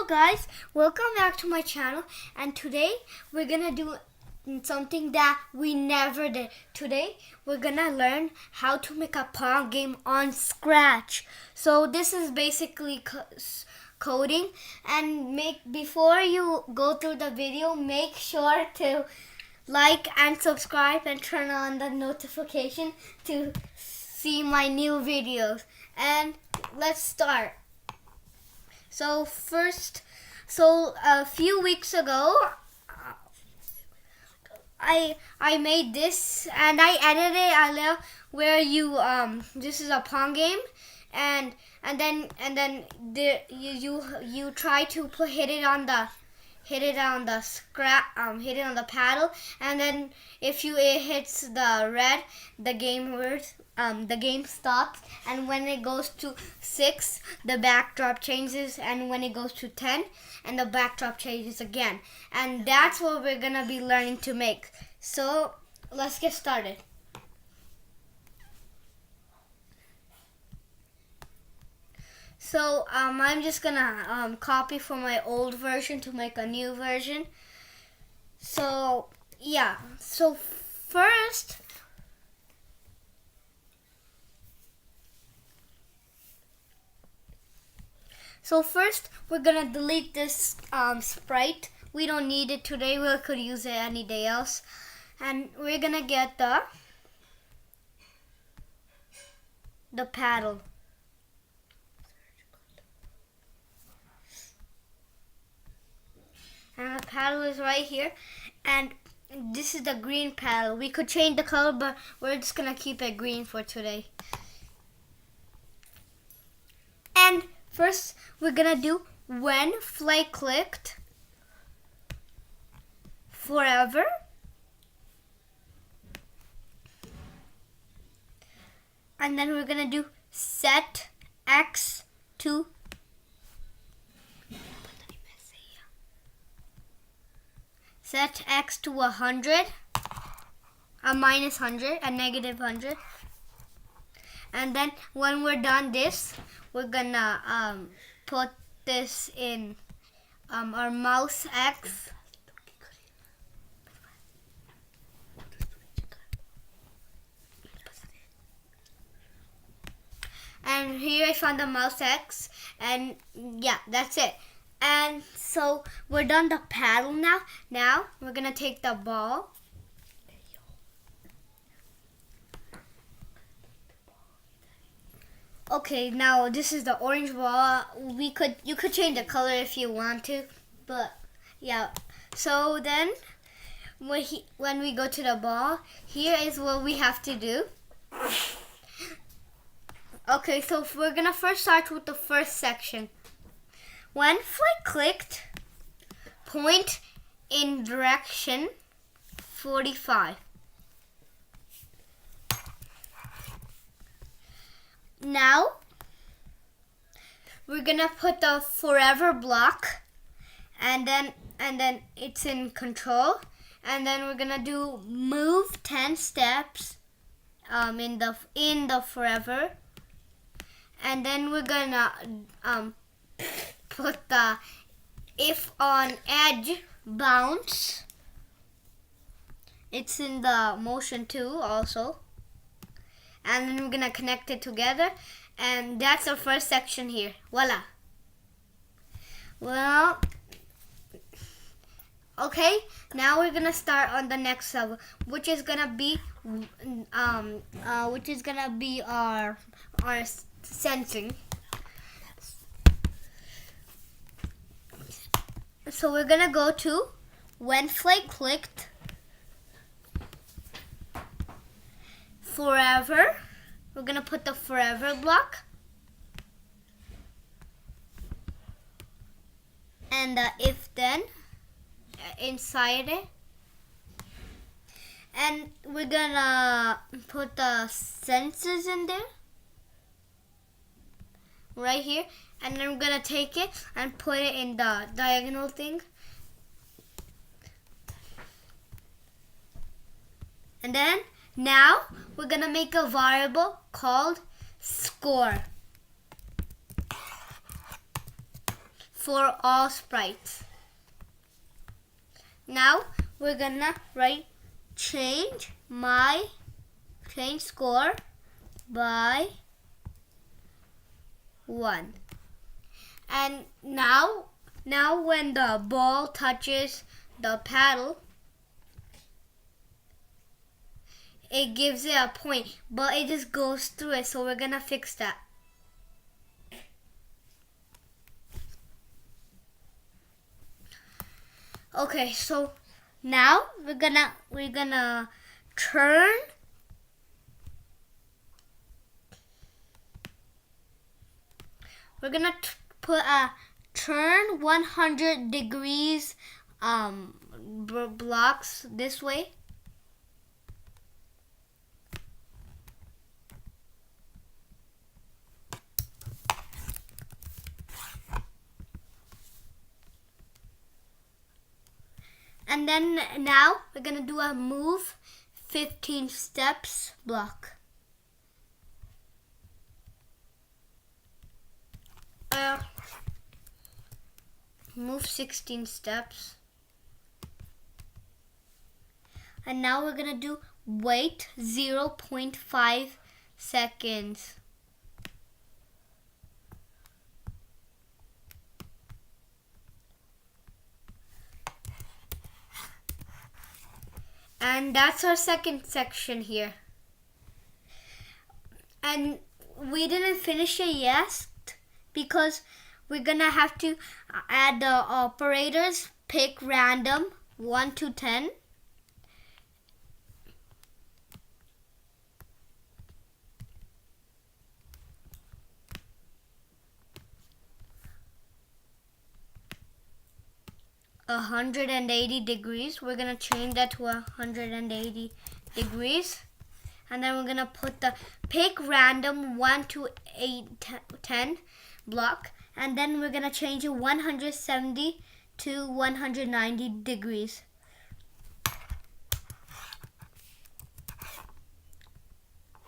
Hello guys, welcome back to my channel, and today we're gonna do something that we never did. Today we're gonna learn how to make a Pong game on Scratch. So this is basically coding, and before you go through the video, make sure to like and subscribe and turn on the notification to see my new videos. And let's start. So a few weeks ago, I made this and I edited it a little where this is a Pong game, and then you try to hit it on the paddle, and then if it hits the red, the game stops, and when it goes to 6, the backdrop changes, and when it goes to 10, and the backdrop changes again. And that's what we're gonna be learning to make. So let's get started. So I'm just gonna copy from my old version to make a new version. So yeah, so first we're gonna delete this sprite. We don't need it today. We could use it any day else. And we're gonna get the paddle. And the paddle is right here, and this is the green paddle. We could change the color, but we're just gonna keep it green for today. And first we're gonna do when flight clicked forever, and then we're gonna do set X to set X to 100, a minus 100, a negative 100. And then when we're done this, we're gonna put this in our mouse X. And here I found the mouse X, and yeah, that's it. And so we're done the paddle now. Now we're gonna take the ball. Okay, now this is the orange ball. You could change the color if you want to, but yeah. So then when we go to the ball, here is what we have to do. Okay, so we're gonna first start with the first section. When flight clicked, point in direction 45. Now we're gonna put the forever block, and then it's in control, and then we're gonna do move 10 steps in the forever, and then we're gonna put the if on edge bounce. It's in the motion too also. And then we're gonna connect it together, and that's our first section here. Voila. Well, okay, now we're gonna start on the next level, which is gonna be our sensing. So we're gonna go to when flight clicked forever. We're gonna put the forever block and the if then inside it, and we're gonna put the senses in there right here, and then we're gonna take it and put it in the diagonal thing. And then now we're gonna make a variable called score. for all sprites. Now we're gonna write change score by 1. And now when the ball touches the paddle, it gives it a point, but it just goes through it, so we're gonna fix that. Okay, so now we're gonna turn put a turn 100 degrees blocks this way. And then now we're gonna do a move 15 steps block. Move 16 steps. And now we're gonna do wait 0.5 seconds. And that's our second section here. And we didn't finish it yet because we're gonna have to add the operators, pick random 1 to 10. $180. We're gonna change that to 180 degrees. And then we're gonna put the pick random 1 to 10 block. And then we're gonna change it 170 to 190 degrees.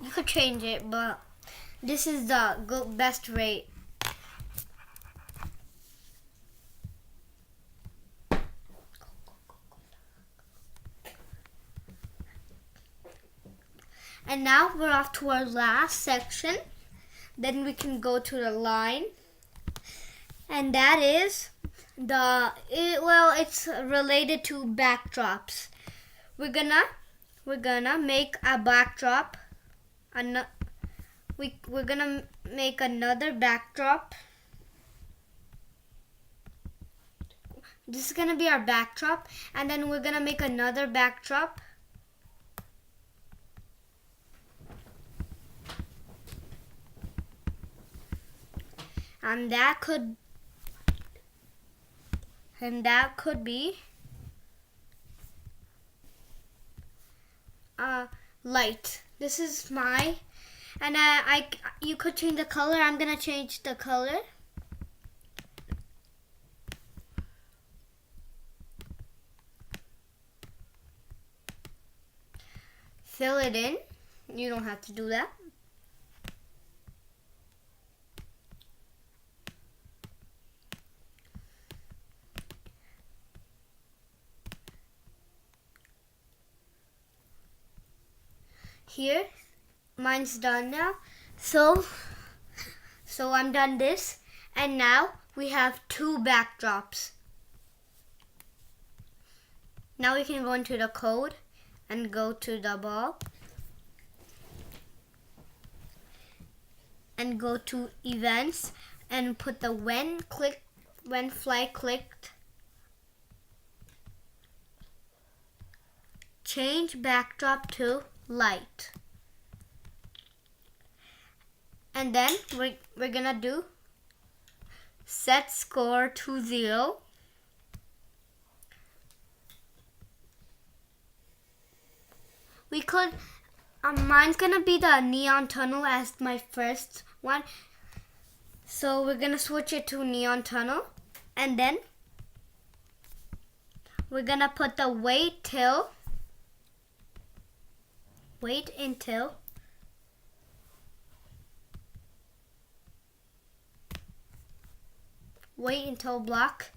You could change it, but this is the best rate. And now we're off to our last section. Then we can go to the line. And that is it's related to backdrops. We're gonna make a backdrop. We're gonna make another backdrop. This is gonna be our backdrop, and then we're gonna make another backdrop. And that could be light. This is my, and you could change the color. I'm gonna change the color. Fill it in. You don't have to do that. Here, mine's done now. So I'm done this, and now we have 2 backdrops. Now we can go into the code and go to the ball and go to events and put the when fly clicked. Change backdrop to light. And then we're gonna do set score to 0. We could, mine's gonna be the neon tunnel as my first one. So we're gonna switch it to neon tunnel. And then we're gonna put the wait until wait until block,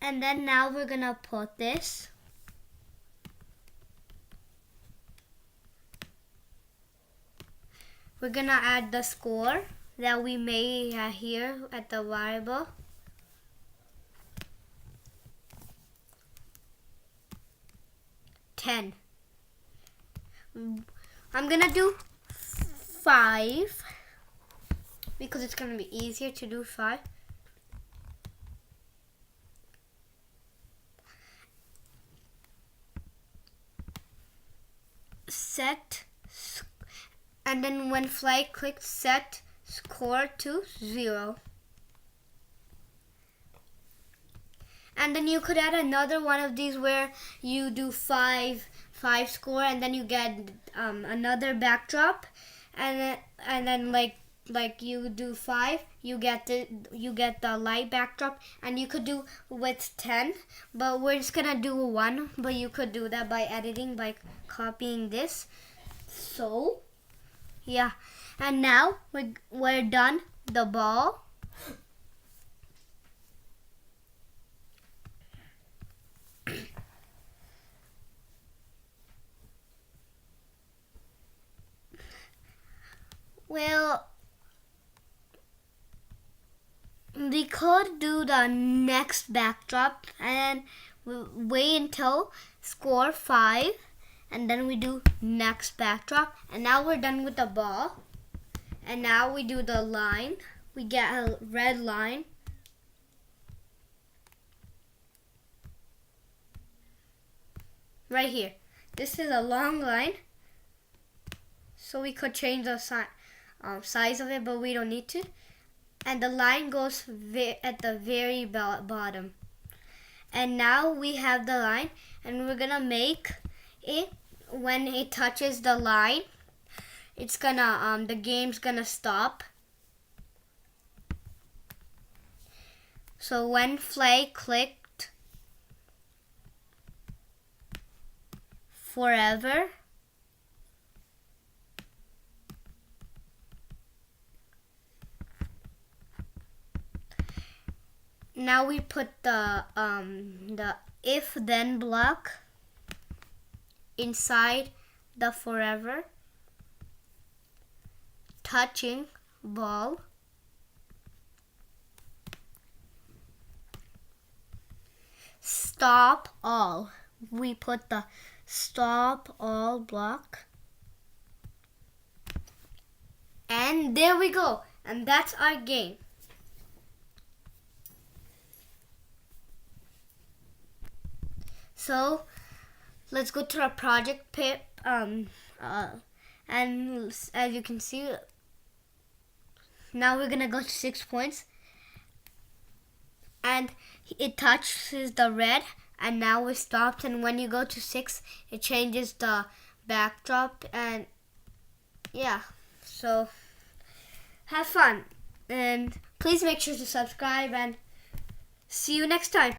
and then now we're gonna put this. We're gonna add the score that we made here at the variable. $10. I'm gonna do 5 because it's gonna be easier to do 5. Set, and then when flag click, set score to 0. And then you could add another one of these where you do 5 score, and then you get another backdrop, and then like you do 5, you get the light backdrop, and you could do with 10, but we're just gonna do 1. But you could do that by editing, by copying this. So yeah, and now we're done the ball. Well, we could do the next backdrop and wait until score 5, and then we do next backdrop. And now we're done with the ball, and now we do the line. We get a red line. Right here. This is a long line, so we could change the size of it, but we don't need to. And the line goes at the very bottom. And now we have the line, and we're gonna make it when it touches the line. It's gonna the game's gonna stop. So when flag clicked, forever. Now we put the if then block inside the forever, touching ball, stop all. We put the stop all block, and there we go, and that's our game. So let's go to our project pit, and as you can see, now we're gonna go to 6 points, and it touches the red, and now we're stopped. And when you go to 6, it changes the backdrop, and yeah, so have fun, and please make sure to subscribe, and see you next time.